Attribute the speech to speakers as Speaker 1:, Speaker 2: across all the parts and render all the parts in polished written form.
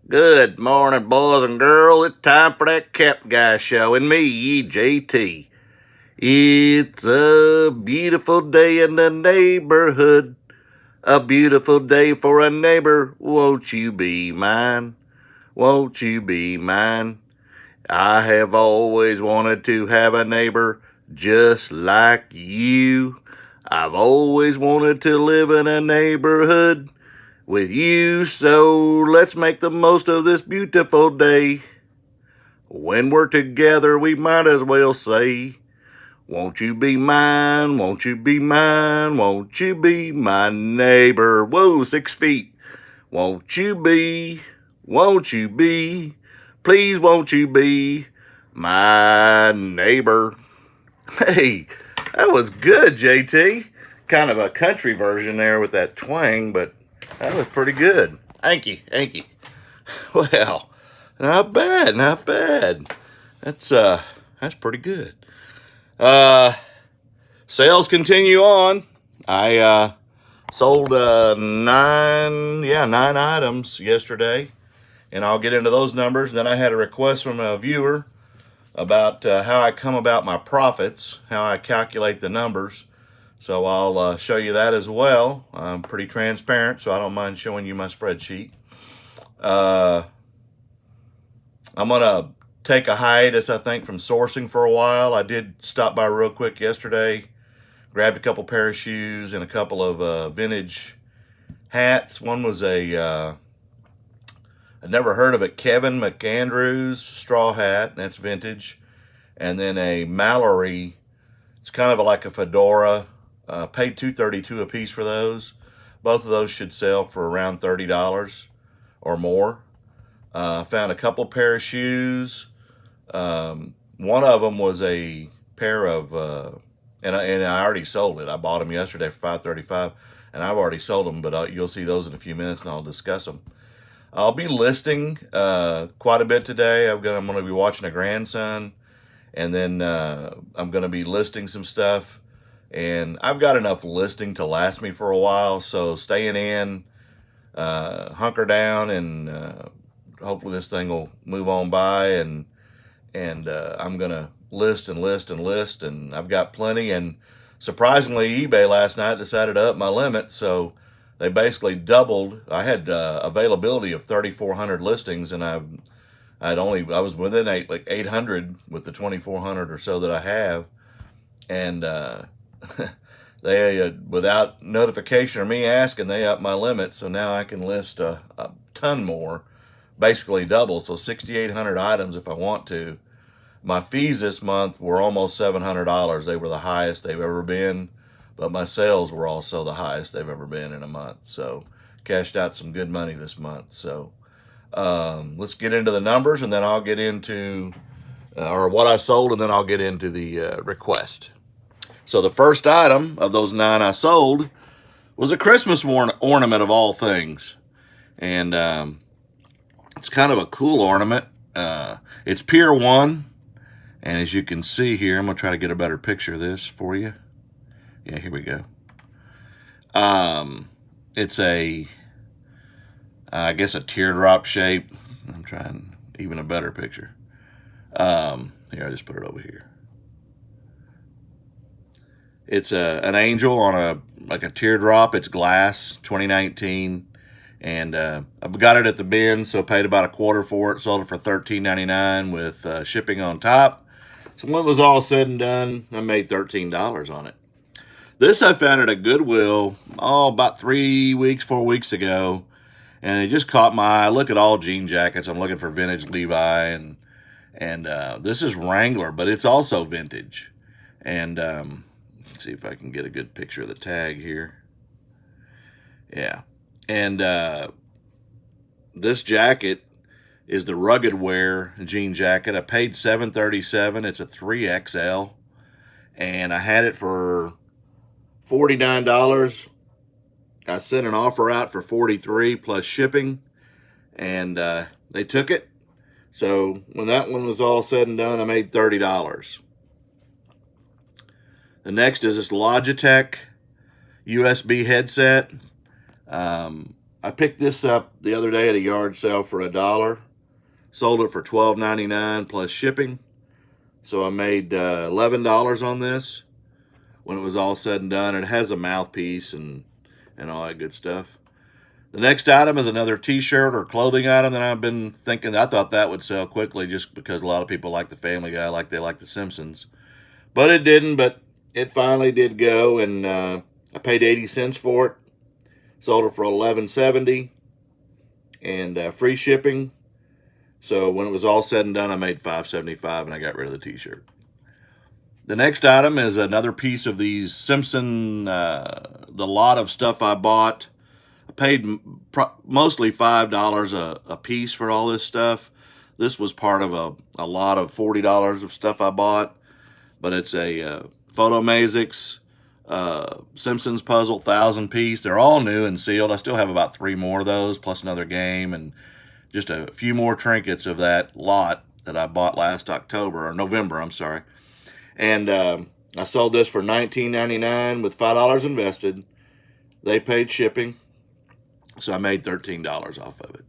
Speaker 1: Good morning, boys and girls. It's time for that Cap Guy show and me, JT. It's a beautiful day in the neighborhood. A beautiful day for a neighbor. Won't you be mine? Won't you be mine? I have always wanted to have a neighbor just like you. I've always wanted to live in a neighborhood with you, so let's make the most of this beautiful day. When we're together, we might as well say, won't you be mine, won't you be mine, won't you be my neighbor? Whoa, 6 feet. Won't you be, please won't you be my neighbor? Hey, that was good, JT. Kind of a country version there with that twang, but that was pretty good. Thank you, thank you. Well, not bad, not bad. That's pretty good. Uh, Sales continue on. I sold nine items yesterday, and I'll get into those numbers. Then I had a request from a viewer about how I come about my profits, how I calculate the numbers. So I'll show you that as well. I'm pretty transparent, so I don't mind showing you my spreadsheet. I'm going to take a hiatus, I think, from sourcing for a while. I did stop by real quick yesterday, grabbed a couple pair of shoes and a couple of vintage hats. One was I'd never heard of it, Kevin McAndrews straw hat, that's vintage. And then a Mallory, it's kind of like a fedora. Paid $2.32 a piece for those. Both of those should sell for around $30 or more. Found a couple pair of shoes. One of them was a pair of, and I already sold it. I bought them yesterday for $5.35, and I've already sold them, but you'll see those in a few minutes, and I'll discuss them. I'll be listing quite a bit today. I'm going to be watching a grandson, and then I'm going to be listing some stuff. And I've got enough listing to last me for a while, so staying in, hunker down, and hopefully this thing will move on by. And I'm gonna list and list and list, and I've got plenty. And surprisingly, eBay last night decided to up my limit, so they basically doubled. I had availability of 3,400 listings, and I was within 800 with the 2,400 or so that I have, and they without notification or me asking, they upped my limit, so now I can list a ton more, basically double, so 6,800 items if I want to. My fees this month were almost $700. They were the highest they've ever been, but my sales were also the highest they've ever been in a month, so cashed out some good money this month. So let's get into the numbers, and then I'll get into or what I sold, and then I'll get into the request. So the first item of those 9 I sold was a Christmas ornament of all things. And it's kind of a cool ornament. It's Pier 1. And as you can see here, I'm going to try to get a better picture of this for you. Yeah, here we go. It's I guess a teardrop shape. I'm trying even a better picture. Here, I just put it over here. It's an angel on like a teardrop. It's glass, 2019, and I got it at the bin, so paid about a quarter for it. Sold it for $13.99 with shipping on top. So when it was all said and done, I made $13 on it. This I found at a Goodwill about 4 weeks ago, and it just caught my eye. I look at all jean jackets. I'm looking for vintage Levi, and this is Wrangler, but it's also vintage. And let's see if I can get a good picture of the tag here. Yeah. And this jacket is the rugged wear jean jacket. I paid $7.37. It's a 3XL. And I had it for $49. I sent an offer out for $43 plus shipping. And they took it. So when that one was all said and done, I made $30. The next is this Logitech USB headset. I picked this up the other day at a yard sale for $1. Sold it for $12.99 plus shipping. So I made $11 on this when it was all said and done. It has a mouthpiece and all that good stuff. The next item is another t-shirt or clothing item that I've been thinking. I thought that would sell quickly just because a lot of people like the Family Guy, like they like the Simpsons. But it didn't, but it finally did go, and I paid 80 cents for it. Sold it for $11.70 and free shipping. So when it was all said and done, I made $5.75 and I got rid of the t-shirt. The next item is another piece of these Simpson, the lot of stuff I bought. I paid mostly $5 a piece for all this stuff. This was part of a lot of $40 of stuff I bought. But it's a Photomazix Simpsons puzzle 1,000 piece. They're all new and sealed. I still have about 3 more of those, plus another game, and just a few more trinkets of that lot that I bought last October, or November, I'm sorry. And I sold this for $19.99 with $5 invested. They paid shipping, so I made $13 off of it.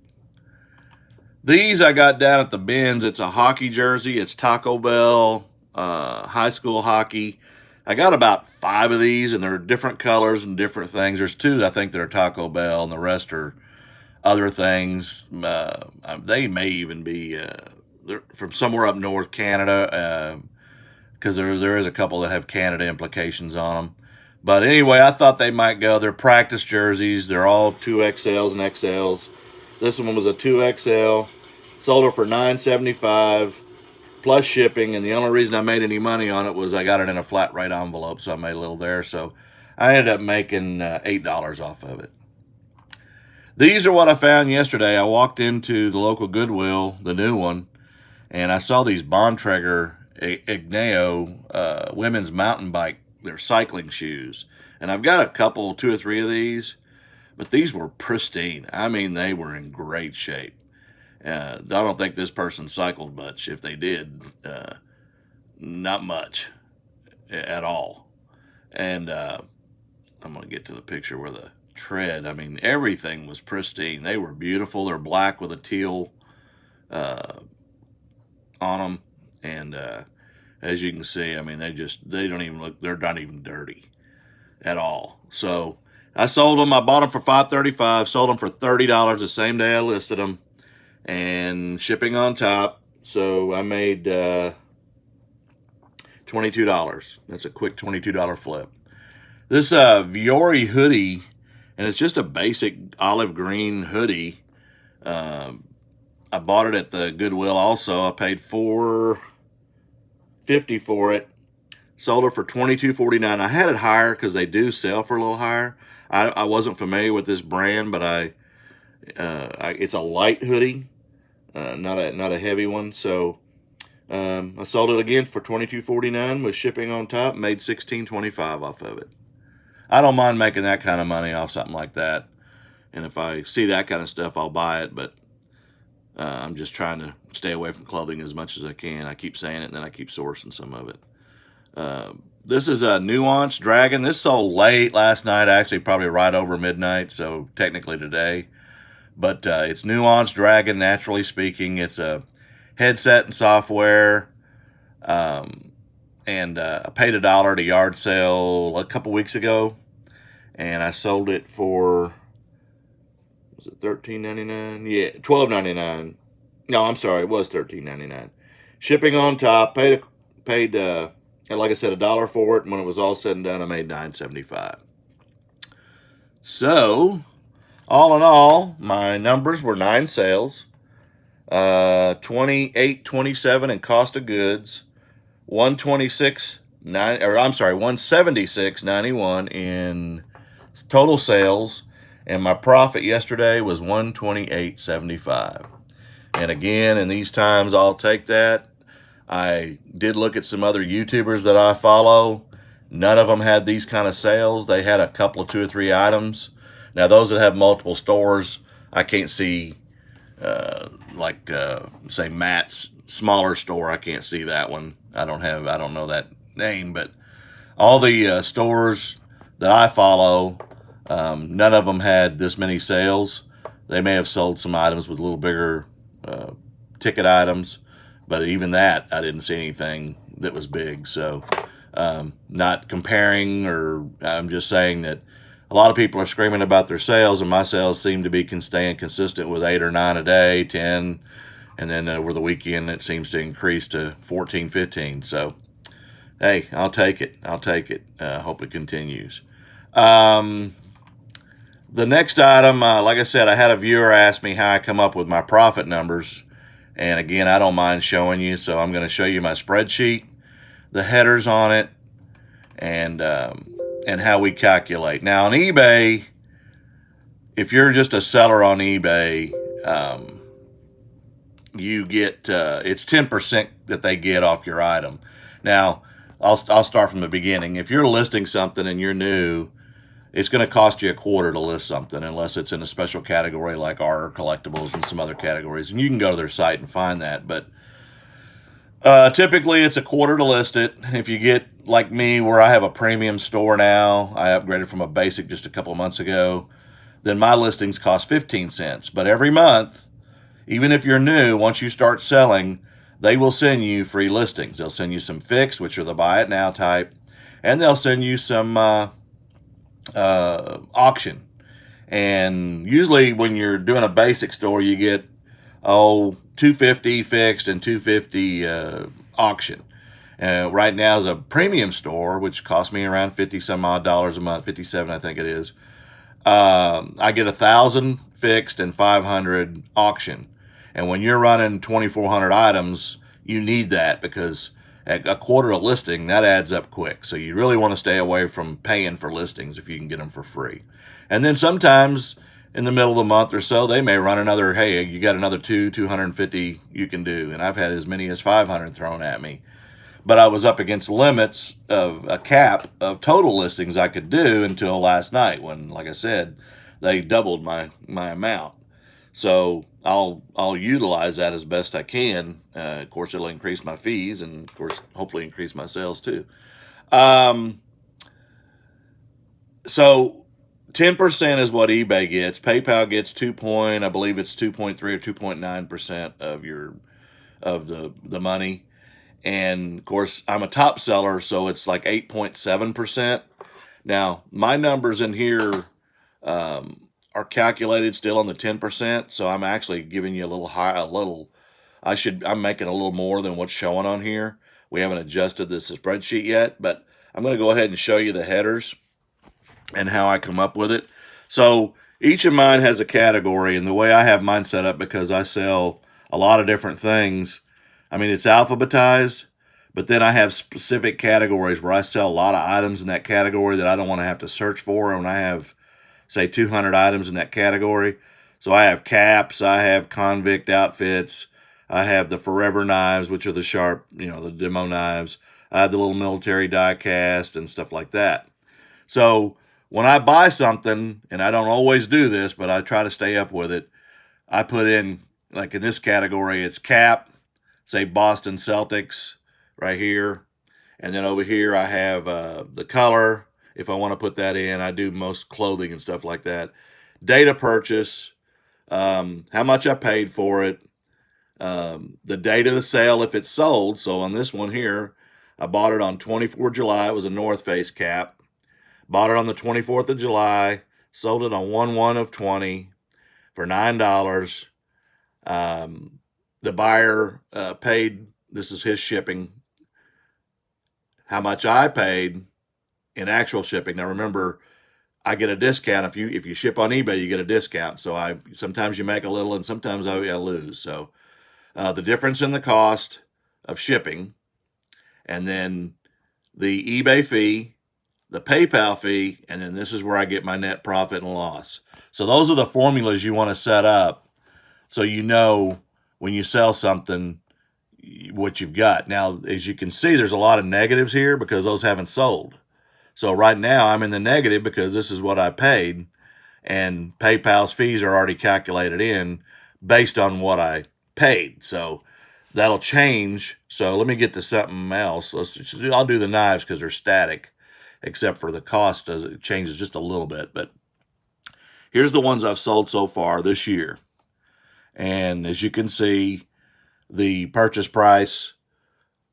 Speaker 1: These I got down at the bins. It's a hockey jersey. It's Taco Bell high school hockey. I got about 5 of these, and they're different colors and different things. There's 2 I think that are Taco Bell, and the rest are other things. They may even be they're from somewhere up north, Canada, because there is a couple that have Canada implications on them. But anyway, I thought they might go. They're practice jerseys. They're all 2XLs and XLs. This one was a 2XL. Sold it for $9.75 plus shipping, and the only reason I made any money on it was I got it in a flat rate envelope, so I made a little there. So I ended up making $8 off of it. These are what I found yesterday. I walked into the local Goodwill, the new one, and I saw these Bontrager Igneo women's mountain bike, they're cycling shoes. And I've got a couple, 2 or 3 of these, but these were pristine. I mean, they were in great shape. I don't think this person cycled much. If they did, not much at all. And I'm going to get to the picture where the tread, I mean, everything was pristine. They were beautiful. They're black with a teal on them. And as you can see, I mean, they don't even look, they're not even dirty at all. So I sold them. I bought them for $5.35, sold them for $30 the same day I listed them, and shipping on top. So I made $22. That's a quick $22 flip. This Viore hoodie, and it's just a basic olive green hoodie. I bought it at the Goodwill also. I paid $4.50 for it. Sold it for $22.49. I had it higher because they do sell for a little higher. I wasn't familiar with this brand, but it's a light hoodie, not a heavy one. So I sold it again for $22.49 with shipping on top. Made $16.25 off of it. I don't mind making that kind of money off something like that. And if I see that kind of stuff, I'll buy it. But I'm just trying to stay away from clothing as much as I can. I keep saying it, and then I keep sourcing some of it. This is a Nuanced Dragon. This sold late last night, actually probably right over midnight, so technically today. But it's Nuanced Dragon, naturally speaking. It's a headset and software. And I paid $1 at a yard sale a couple weeks ago, and I sold it for, was it $13.99? Yeah, $12.99. No, I'm sorry, it was $13.99. Shipping on top. Paid like I said, $1 for it, and when it was all said and done, I made $9.75. So, all in all, my numbers were 9 sales, $28.27 in cost of goods, $176.91 in total sales, and my profit yesterday was $128.75. And again, in these times, I'll take that. I did look at some other YouTubers that I follow. None of them had these kind of sales. They had a couple of 2 or 3 items. Now, those that have multiple stores, I can't see, say Matt's smaller store. I can't see that one. I don't know that name, but all the stores that I follow, None of them had this many sales. They may have sold some items with a little bigger ticket items, but even that, I didn't see anything that was big. So not comparing, or I'm just saying that a lot of people are screaming about their sales, and my sales seem to be staying consistent with 8 or 9 a day, 10, and then over the weekend it seems to increase to 14, 15. So hey, I'll take it. I'll take it. Hope it continues. The next item, like I said, I had a viewer ask me how I come up with my profit numbers. And again, I don't mind showing you. So I'm going to show you my spreadsheet, the headers on it, and how we calculate. Now on eBay, if you're just a seller on eBay, you get it's 10% that they get off your item. Now I'll start from the beginning. If you're listing something and you're new, it's going to cost you a quarter to list something, unless it's in a special category like art or collectibles and some other categories. And you can go to their site and find that. But typically it's a quarter to list it. If you get like me, where I have a premium store now, I upgraded from a basic just a couple of months ago, then my listings cost 15 cents. But every month, even if you're new, once you start selling, they will send you free listings. They'll send you some fixed, which are the buy it now type, and they'll send you some auction. And usually when you're doing a basic store, you get $250 fixed and $250 auction. Right now is a premium store, which costs me around 50 some odd dollars a month, 57 I think it is. I get 1,000 fixed and 500 auction. And when you're running 2,400 items, you need that, because at a quarter a listing, that adds up quick. So you really want to stay away from paying for listings if you can get them for free. And then sometimes in the middle of the month or so, they may run another, hey, you got another 250 you can do. And I've had as many as 500 thrown at me. But I was up against limits of a cap of total listings I could do until last night, when, like I said, they doubled my amount. So I'll utilize that as best I can. Of course, it'll increase my fees, and of course, hopefully increase my sales too. So 10% is what eBay gets. PayPal gets I believe it's 2.3 or 2.9% of the money. And of course, I'm a top seller, so it's like 8.7%. Now, my numbers in here are calculated still on the 10%, so I'm actually giving you a little high, I'm making a little more than what's showing on here. We haven't adjusted this spreadsheet yet, but I'm going to go ahead and show you the headers and how I come up with it. So each of mine has a category, and the way I have mine set up, because I sell a lot of different things, I mean, it's alphabetized, but then I have specific categories where I sell a lot of items in that category that I don't want to have to search for. And I have, say, 200 items in that category. So I have caps, I have convict outfits, I have the forever knives, which are the sharp, the demo knives. I have the little military die cast and stuff like that. So when I buy something, and I don't always do this, but I try to stay up with it, I put in, like in this category, it's cap, say Boston Celtics right here. And then over here I have the color, if I want to put that in. I do most clothing and stuff like that. Date of purchase, how much I paid for it, the date of the sale if it's sold. So on this one here, I bought it on 24 July. It was a North Face cap. Bought it on the 24th of July. Sold it on 1/1 of 20 for $9. The buyer paid, this is his shipping, how much I paid in actual shipping. Now remember, I get a discount. If you ship on eBay, you get a discount. So sometimes you make a little and sometimes I lose. So the difference in the cost of shipping, and then the eBay fee, the PayPal fee, and then this is where I get my net profit and loss. So those are the formulas you want to set up, so you know when you sell something what you've got. Now, as you can see, there's a lot of negatives here because those haven't sold. So right now I'm in the negative because this is what I paid, and PayPal's fees are already calculated in based on what I paid. So that'll change. So let me get to something else. I'll do the knives because they're static, except for the cost it changes just a little bit. But Here's the ones I've sold so far this year. And as you can see, the purchase price,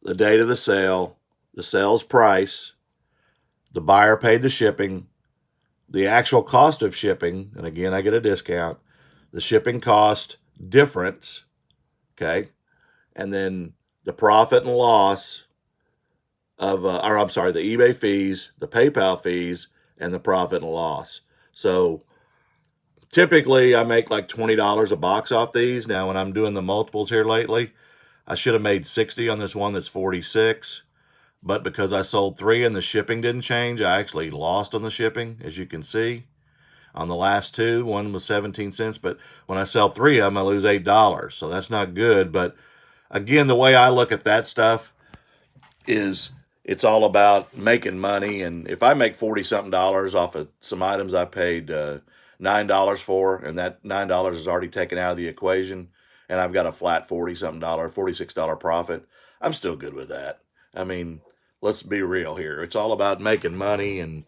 Speaker 1: the date of the sales price, the buyer paid the shipping, the actual cost of shipping, and again, I get a discount, the shipping cost difference, okay, and then the profit and loss of, the eBay fees, the PayPal fees, and the profit and loss. So typically I make like $20 a box off these. Now, when I'm doing the multiples here lately, I should have made 60 on this one that's 46. But because I sold 3 and the shipping didn't change, I actually lost on the shipping, as you can see. On the last 2, one was 17 cents, but when I sell 3 of them, I lose $8. So that's not good. But again, the way I look at that stuff is it's all about making money. And if I make 40 something dollars off of some items I paid $9 for, and that $9 is already taken out of the equation, and I've got a flat 40 something dollar, $46 profit, I'm still good with that. I mean, let's be real here. It's all about making money, and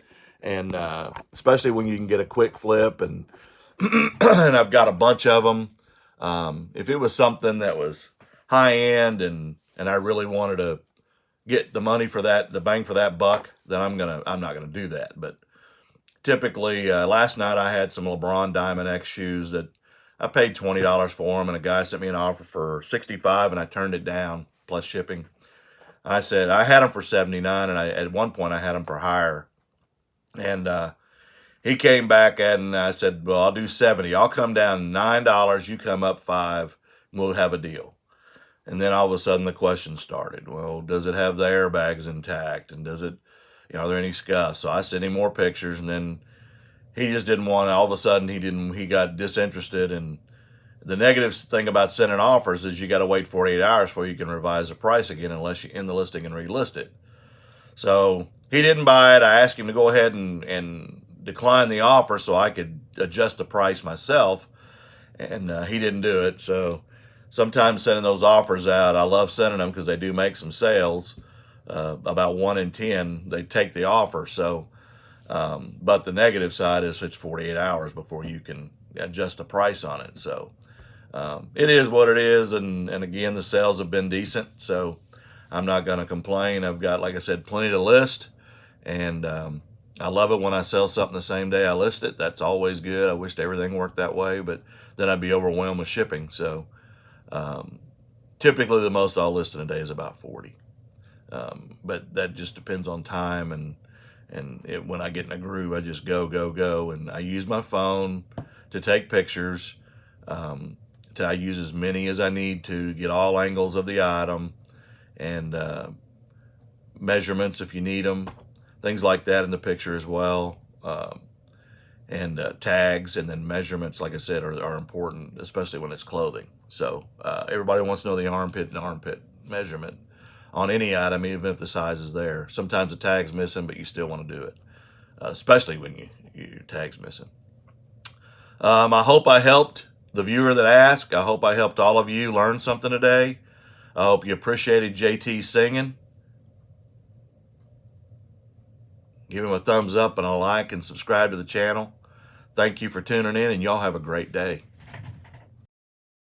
Speaker 1: especially when you can get a quick flip, and and I've got a bunch of them. If it was something that was high end, and I really wanted to get the money for that, the bang for that buck, then I'm not gonna do that. But typically, last night I had some LeBron Diamond X shoes that I paid $20 for them, and a guy sent me an offer for $65, and I turned it down plus shipping. I said I had them for $79, and at one point I had them for higher, and he came back and I said, well, I'll do 70. I'll come down $9. You come up 5, and we'll have a deal. And then all of a sudden the questions started. Well, does it have the airbags intact? And does it, are there any scuffs? So I sent him more pictures, and then he just didn't want. All of a sudden he got disinterested. And the negative thing about sending offers is you got to wait 48 hours before you can revise the price again, unless you end the listing and relist it. So he didn't buy it. I asked him to go ahead and decline the offer so I could adjust the price myself, and he didn't do it. So sometimes sending those offers out, I love sending them because they do make some sales. About 1 in 10, they take the offer. So, but the negative side is it's 48 hours before you can adjust the price on it. So it is what it is. And again, the sales have been decent. So I'm not going to complain. I've got, like I said, plenty to list. And I love it when I sell something the same day I list it. That's always good. I wished everything worked that way, but then I'd be overwhelmed with shipping. So typically the most I'll list in a day is about 40. But that just depends on time, and when I get in a groove, I just go, and I use my phone to take pictures. I use as many as I need to get all angles of the item, and measurements if you need them, things like that in the picture as well. And tags, and then measurements, like I said, are important, especially when it's clothing. So everybody wants to know the armpit measurement on any item, even if the size is there. Sometimes the tag's missing, but you still want to do it, especially when your tag's missing. I hope I helped the viewer that asked. I hope I helped all of you learn something today. I hope you appreciated JT singing. Give him a thumbs up and a like, and subscribe to the channel. Thank you for tuning in, and y'all have a great day.